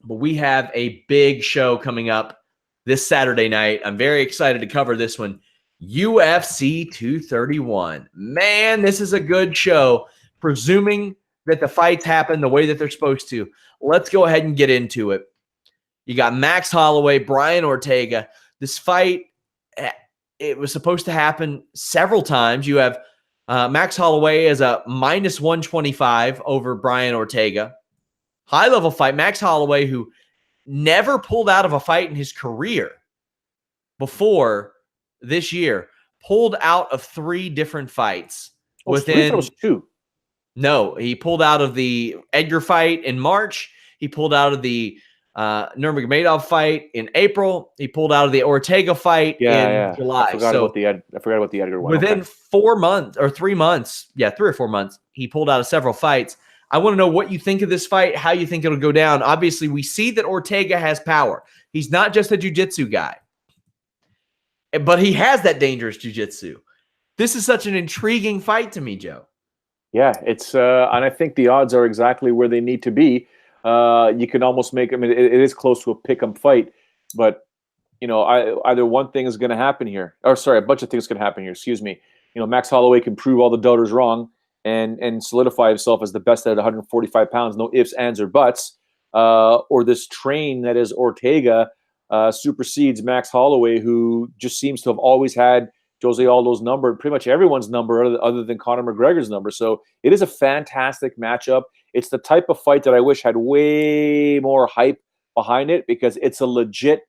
But we have a big show coming up this Saturday night. I'm very excited to cover this one. UFC 231. Man, this is a good show. Presuming that the fights happen the way that they're supposed to. Let's go ahead and get into it. You got Max Holloway, Brian Ortega. This fight, it was supposed to happen several times. You have Max Holloway as a minus 125 over Brian Ortega. High-level fight. Max Holloway, who never pulled out of a fight in his career before this year, pulled out of 3 different fights. Within was 2. No, he pulled out of the Edgar fight in March. He pulled out of the Nurmagomedov fight in April. He pulled out of the Ortega fight in July. I forgot about the Edgar one. Within 4 months or 3 months, 3 or 4 months, he pulled out of several fights. I want to know what you think of this fight, how you think it'll go down. Obviously, we see that Ortega has power. He's not just a jiu-jitsu guy, but he has that dangerous jiu-jitsu. This is such an intriguing fight to me, Joe. Yeah, it's and I think the odds are exactly where they need to be. You can almost make, it is close to a pick-em fight, but either one thing is going to happen here, or sorry, a bunch of things can happen here. Excuse me. Max Holloway can prove all the doubters wrong and solidify himself as the best at 145 pounds, no ifs, ands, or buts. Or this train that is Ortega supersedes Max Holloway, who just seems to have always had Jose Aldo's number, pretty much everyone's number other than Conor McGregor's number. So it is a fantastic matchup. It's the type of fight that I wish had way more hype behind it, because it's a legit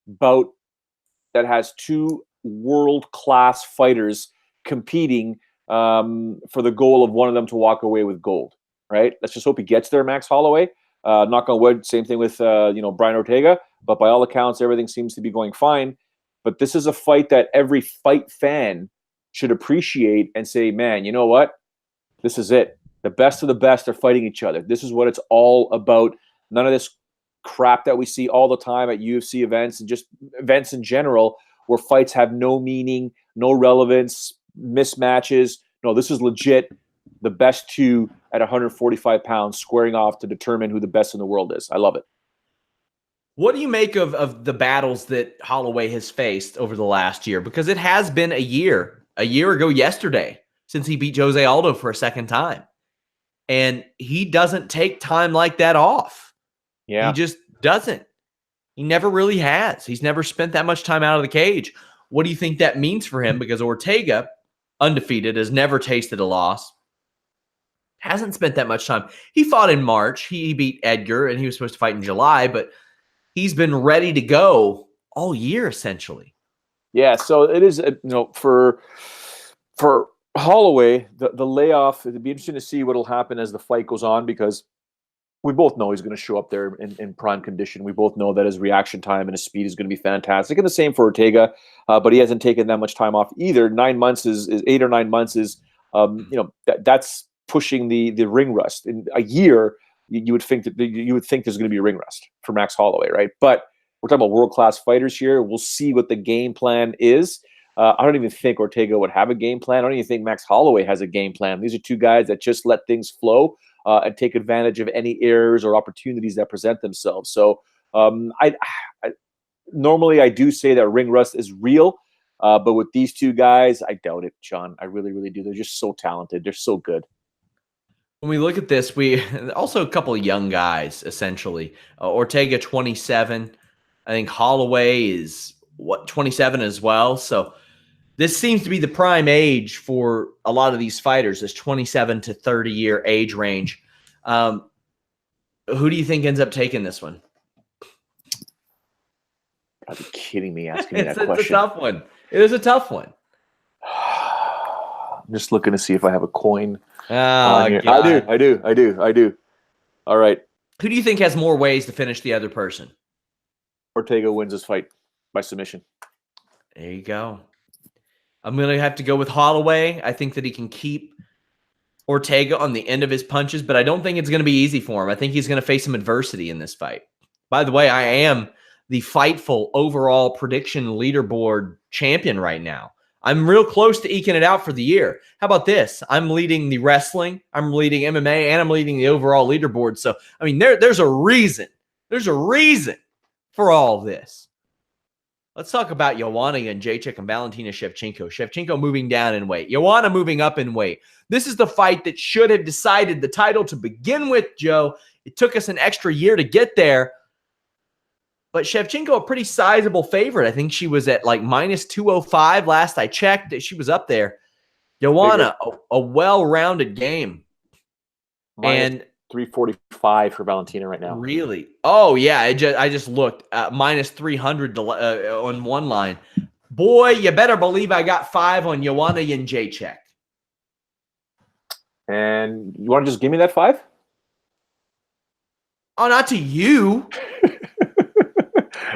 bout that has 2 world-class fighters competing for the goal of one of them to walk away with gold, right? Let's just hope he gets there, Max Holloway. Knock on wood, same thing with Brian Ortega. But by all accounts, everything seems to be going fine. But this is a fight that every fight fan should appreciate and say, man, you know what? This is it. The best of the best are fighting each other. This is what it's all about. None of this crap that we see all the time at UFC events and just events in general where fights have no meaning, no relevance, mismatches. No, this is legit. The best 2 at 145 pounds squaring off to determine who the best in the world is. I love it. What do you make of the battles that Holloway has faced over the last year? Because it has been a year ago yesterday, since he beat Jose Aldo for a second time. And he doesn't take time like that off. Yeah. He just doesn't. He never really has. He's never spent that much time out of the cage. What do you think that means for him? Because Ortega, undefeated, has never tasted a loss. Hasn't spent that much time. He fought in March. He beat Edgar, and he was supposed to fight in July, but he's been ready to go all year, essentially. Yeah, so it is, for Holloway, the layoff, it'd be interesting to see what will happen as the fight goes on, because we both know he's going to show up there in prime condition. We both know that his reaction time and his speed is going to be fantastic. And the same for Ortega, but he hasn't taken that much time off either. 9 months is 8 or 9 months is, that's pushing the ring rust. In a year, you would think there's going to be a ring rust for Max Holloway, right? But we're talking about world-class fighters here. We'll see what the game plan is. I don't even think Ortega would have a game plan. I don't even think Max Holloway has a game plan. These are 2 guys that just let things flow and take advantage of any errors or opportunities that present themselves. So I normally I do say that ring rust is real, but with these 2 guys, I doubt it, Sean. I really, really do. They're just so talented. They're so good. When we look at this, we also a couple of young guys, essentially. Ortega, 27. I think Holloway is, 27 as well. So this seems to be the prime age for a lot of these fighters, this 27 to 30-year age range. Who do you think ends up taking this one? Are you kidding me asking me that question? It's a tough one. It is a tough one. I'm just looking to see if I have a coin. I do. All right. Who do you think has more ways to finish the other person? Ortega wins this fight by submission. There you go. I'm going to have to go with Holloway. I think that he can keep Ortega on the end of his punches, but I don't think it's going to be easy for him. I think he's going to face some adversity in this fight. By the way, I am the Fightful overall prediction leaderboard champion right now. I'm real close to eking it out for the year. How about this? I'm leading the wrestling, I'm leading MMA, and I'm leading the overall leaderboard. So, I mean, there's a reason There's a reason for all this. Let's talk about Joanna Jedrzejczyk and Valentina Shevchenko. Shevchenko moving down in weight. Joanna moving up in weight. This is the fight that should have decided the title to begin with, Joe. It took us an extra year to get there. But Shevchenko, a pretty sizable favorite. I think she was at like minus 205 last I checked. She was up there. Joanna, a well-rounded game. And 345 for Valentina right now. Really? Oh, yeah. I just looked. Minus 300 on one line. Boy, you better believe I got 5 on Joanna Jedrzejczyk. And you want to just give me that 5? Oh, not to you.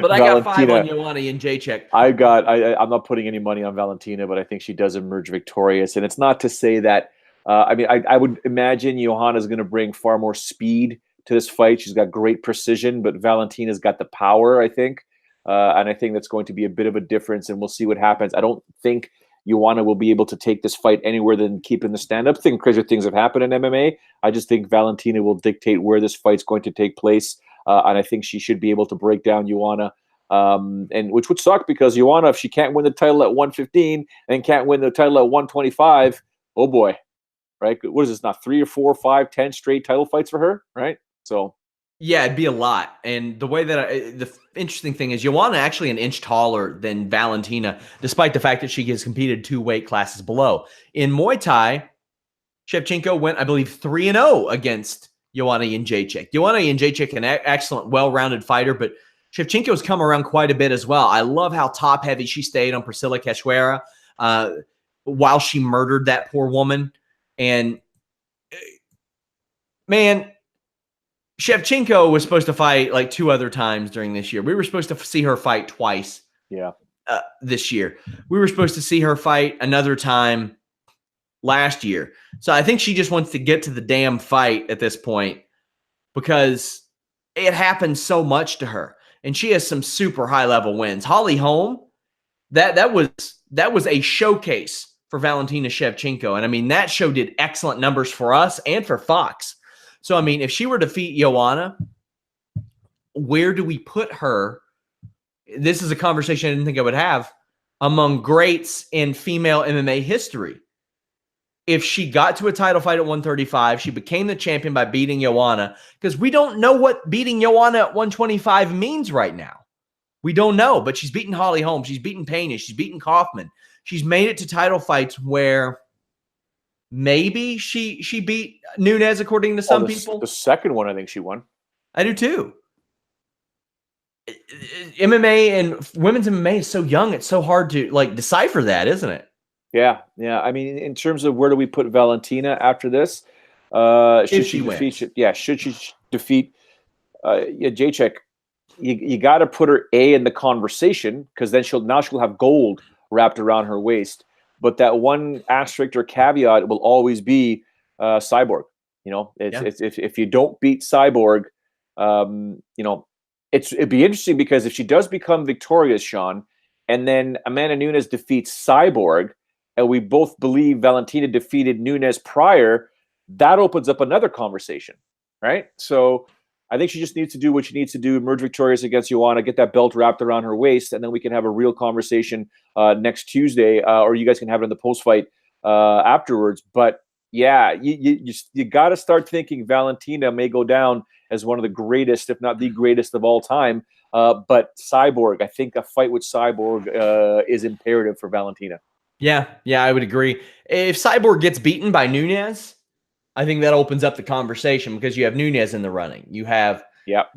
But I got 5 on Joanna Jedrzejczyk. I'm not putting any money on Valentina, but I think she does emerge victorious. And it's not to say that, I would imagine Joanna's going to bring far more speed to this fight. She's got great precision, but Valentina's got the power, I think. And I think that's going to be a bit of a difference, and we'll see what happens. I don't think Joanna will be able to take this fight anywhere than keeping the stand-up thing. Crazier things have happened in MMA. I just think Valentina will dictate where this fight's going to take place. And I think she should be able to break down Joanna, and which would suck because Joanna, if she can't win the title at 115 and can't win the title at 125, oh boy, right? What is this, not 3 or 4 or 5, 10 straight title fights for her, right? So, yeah, it'd be a lot. And the way that the interesting thing is Joanna actually an inch taller than Valentina, despite the fact that she has competed 2 weight classes below. In Muay Thai, Shevchenko went, I believe, 3-0 against Joanna Jedrzejczyk. Joanna Jedrzejczyk, an excellent, well-rounded fighter, but Shevchenko's come around quite a bit as well. I love how top-heavy she stayed on Priscilla Cachoeira while she murdered that poor woman. And, man, Shevchenko was supposed to fight like 2 other times during this year. We were supposed to see her fight twice this year. We were supposed to see her fight another time last year. So I think she just wants to get to the damn fight at this point because it happened so much to her. And she has some super high-level wins. Holly Holm, that was a showcase for Valentina Shevchenko. And, I mean, that show did excellent numbers for us and for Fox. So, I mean, if she were to defeat Joanna, where do we put her? This is a conversation I didn't think I would have among greats in female MMA history. If she got to a title fight at 135, she became the champion by beating Joanna, because we don't know what beating Joanna at 125 means right now. We don't know, but she's beaten Holly Holm. She's beaten Pena. She's beaten Kaufman. She's made it to title fights where maybe she beat Nunes, according to some people. The second one, I think she won. I do too. MMA and women's MMA is so young. It's so hard to decipher that, isn't it? Yeah. I mean, in terms of where do we put Valentina after this? Should she defeat Jedrzejczyk? You got to put her in the conversation, because then she'll have gold wrapped around her waist. But that one asterisk or caveat will always be Cyborg. If you don't beat Cyborg, it'd be interesting, because if she does become victorious, Sean, and then Amanda Nunes defeats Cyborg, and we both believe Valentina defeated Nunes prior, that opens up another conversation, right? So I think she just needs to do what she needs to do, emerge victorious against Joanna, get that belt wrapped around her waist, and then we can have a real conversation next Tuesday, or you guys can have it in the post-fight afterwards. But yeah, you got to start thinking Valentina may go down as one of the greatest, if not the greatest of all time. But Cyborg, I think a fight with Cyborg is imperative for Valentina. Yeah, I would agree. If Cyborg gets beaten by Nunes, I think that opens up the conversation, because you have Nunes in the running. You have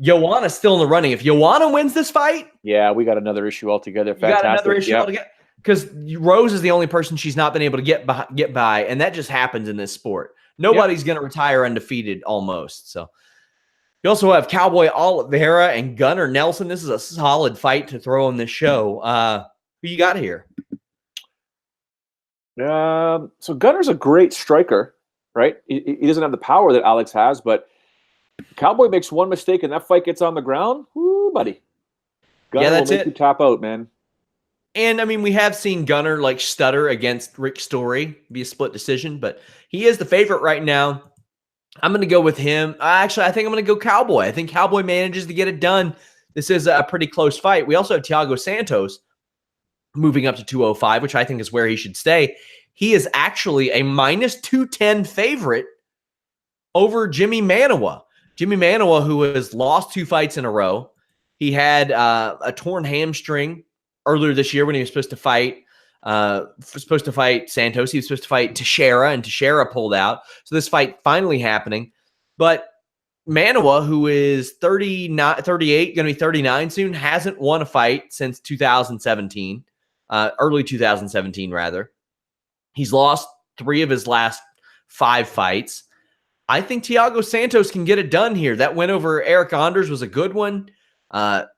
Joanna still in the running. If Joanna wins this fight, we got another issue altogether. Fantastic. Got another issue altogether, because Rose is the only person she's not been able to get by, and that just happens in this sport. Nobody's going to retire undefeated almost. So you also have Cowboy Oliveira and Gunnar Nelson. This is a solid fight to throw on this show. Who you got here? So Gunnar's a great striker, right? He doesn't have the power that Alex has, but Cowboy makes one mistake and that fight gets on the ground. Woo, buddy. Gunnar will make you tap out, man. And, I mean, we have seen Gunnar stutter against Rick Story via split decision, but he is the favorite right now. I'm going to go with him. Actually, I think I'm going to go Cowboy. I think Cowboy manages to get it done. This is a pretty close fight. We also have Thiago Santos moving up to 205, which I think is where he should stay. He is actually a minus 210 favorite over Jimi Manuwa. Jimi Manuwa, who has lost 2 fights in a row. He had a torn hamstring earlier this year when he was supposed to fight Santos. He was supposed to fight Teixeira, and Teixeira pulled out. So this fight finally happening. But Manuwa, who is 38, going to be 39 soon, hasn't won a fight since 2017, early 2017, rather. He's lost 3 of his last 5 fights. I think Thiago Santos can get it done here. That win over Eric Anders was a good one.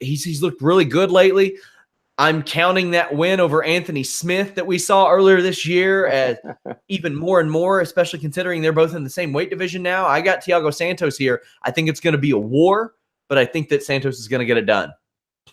He's looked really good lately. I'm counting that win over Anthony Smith that we saw earlier this year as even more and more, especially considering they're both in the same weight division now. I got Thiago Santos here. I think it's going to be a war, but I think that Santos is going to get it done.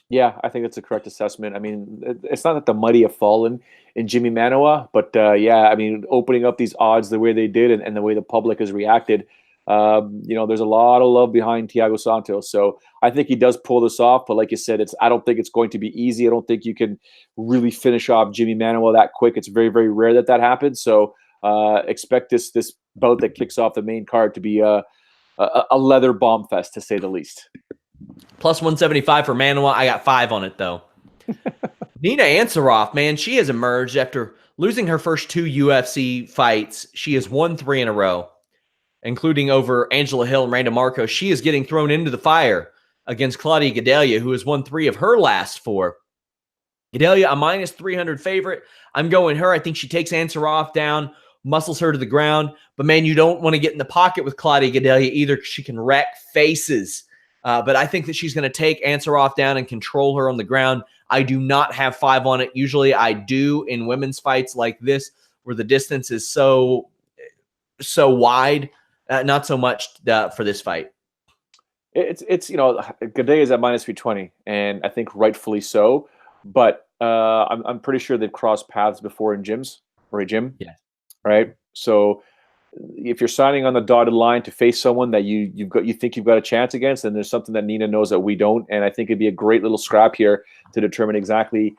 Yeah, I think that's a correct assessment. I mean, it's not that the mighty have fallen in Jimi Manuwa, but yeah, I mean, opening up these odds the way they did and the way the public has reacted, there's a lot of love behind Thiago Santos. So I think he does pull this off. But like you said, I don't think it's going to be easy. I don't think you can really finish off Jimi Manuwa that quick. It's very, very rare that happens. So expect this bout that kicks off the main card to be a leather bomb fest, to say the least. Plus 175 for Manuwa. I got 5 on it, though. Nina Ansaroff, man, she has emerged after losing her first 2 UFC fights. She has won 3 in a row, including over Angela Hill and Randa Marcos. She is getting thrown into the fire against Claudia Gadelha, who has won 3 of her last 4. Gadelha, a minus 300 favorite. I'm going her. I think she takes Ansaroff down, muscles her to the ground. But, man, you don't want to get in the pocket with Claudia Gadelha either, because she can wreck faces. But I think that she's going to take Ansaroff down and control her on the ground. I do not have 5 on it. Usually I do in women's fights like this, where the distance is so wide. Not so much for this fight. It's Gadelha is at minus 320, and I think rightfully so. But I'm pretty sure they've crossed paths before in gyms or a gym. Yeah. Right. So if you're signing on the dotted line to face someone that you think you've got a chance against, then there's something that Nina knows that we don't. And I think it'd be a great little scrap here to determine exactly,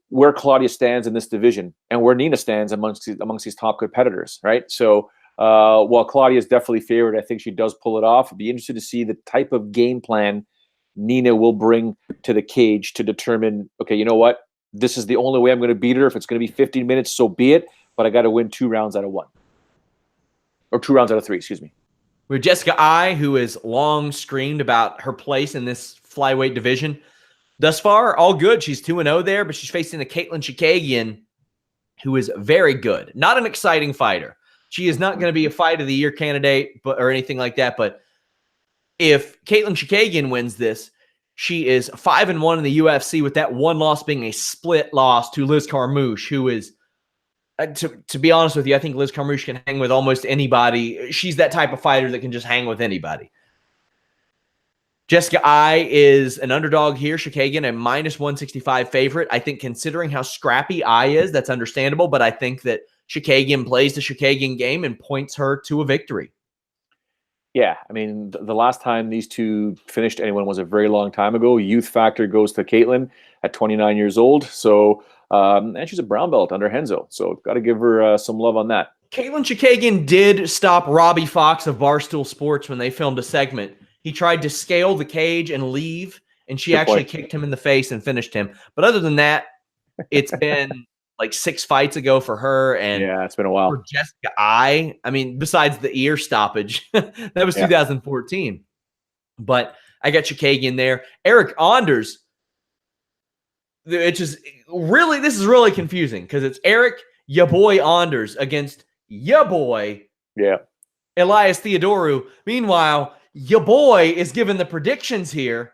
where Claudia stands in this division and where Nina stands amongst these top competitors. Right. So while Claudia is definitely favored, I think she does pull it off. I'd be interested to see the type of game plan Nina will bring to the cage to determine, okay, you know what? This is the only way I'm going to beat her. If it's going to be 15 minutes, so be it. But I got to win 2 rounds out of 1. Or 2 rounds out of 3, excuse me. We have Jessica Ai, who has long screamed about her place in this flyweight division. Thus far, all good. She's 2-0 there, but she's facing the Katlyn Chookagian, who is very good. Not an exciting fighter. She is not going to be a fight of the year candidate or anything like that. But if Katlyn Chookagian wins this, she is 5-1 in the UFC, with that one loss being a split loss to Liz Carmouche, who is, to be honest with you, I think Liz Carmouche can hang with almost anybody. She's that type of fighter that can just hang with anybody. Jessica Ai is an underdog here. Chookagian, a minus 165 favorite. I think considering how scrappy Ai is, that's understandable, but I think that Chookagian plays the Chookagian game and points her to a victory. Yeah, I mean, the last time these two finished anyone was a very long time ago. Youth factor goes to Katlyn at 29 years old. So, and she's a brown belt under Henzo. So, got to give her some love on that. Katlyn Chookagian did stop Robbie Fox of Barstool Sports when they filmed a segment. He tried to scale the cage and leave, and she actually kicked him in the face and finished him. But other than that, it's been like 6 fights ago for her. And yeah, it's been a while. For Jessica Ai, I mean, besides the ear stoppage, that was 2014. But I got Chookagian there. Eric Anders, this is really confusing because it's Eric, ya boy Anders against ya boy, Elias Theodorou. Meanwhile, ya boy is given the predictions here.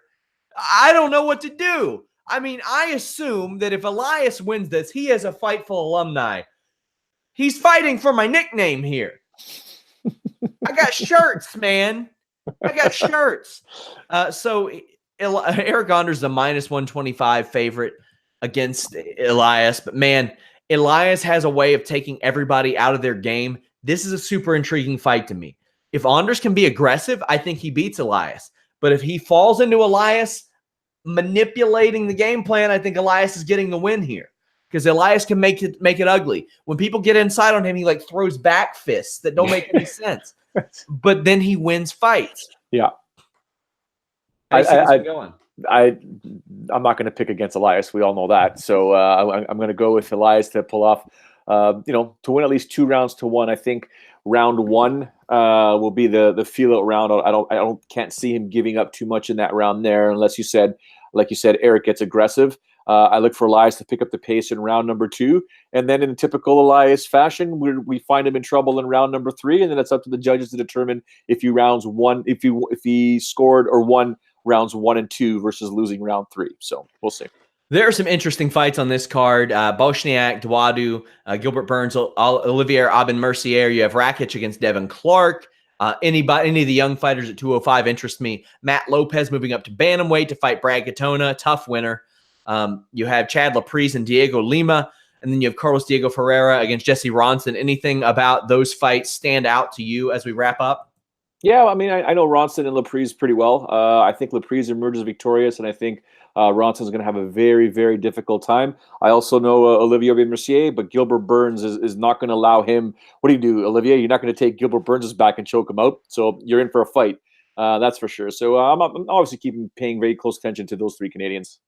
I don't know what to do. I mean, I assume that if Elias wins this, he is a Fightful alumni. He's fighting for my nickname here. I got shirts, man. I got shirts. So Eric Anders is a minus 125 favorite against Elias. But, man, Elias has a way of taking everybody out of their game. This is a super intriguing fight to me. If Anders can be aggressive, I think he beats Elias. But if he falls into Elias manipulating the game plan, I think Elias is getting the win here. Because Elias can make it ugly. When people get inside on him, he like throws back fists that don't make any sense. But then he wins fights. Yeah. I'm not going to pick against Elias. We all know that. So I'm going to go with Elias to pull off, to win at least 2 rounds to 1. I think round 1 will be the feel out round. I can't see him giving up too much in that round there, unless like you said, Eric gets aggressive. I look for Elias to pick up the pace in round number 2, and then in typical Elias fashion, we find him in trouble in round number 3, and then it's up to the judges to determine if he scored or won rounds 1 and 2 versus losing round 3. So we'll see. There are some interesting fights on this card. Bochniak, Dawodu, Gilbert Burns, Olivier, Aubin-Mercier. You have Rakic against Devin Clark. Any of the young fighters at 205 interest me. Matt Lopez moving up to bantamweight to fight Brad Katona. Tough winner. You have Chad Laprise and Diego Lima, and then you have Carlos Diego Ferreira against Jesse Ronson. Anything about those fights stand out to you as we wrap up? Yeah, I mean, I know Ronson and Laprise pretty well. I think Laprise emerges victorious, and I think Ronson's going to have a very, very difficult time. I also know Olivier Aubin-Mercier, but Gilbert Burns is not going to allow him. What do, Olivier? You're not going to take Gilbert Burns' back and choke him out, so you're in for a fight. That's for sure. So I'm obviously paying very close attention to those 3 Canadians.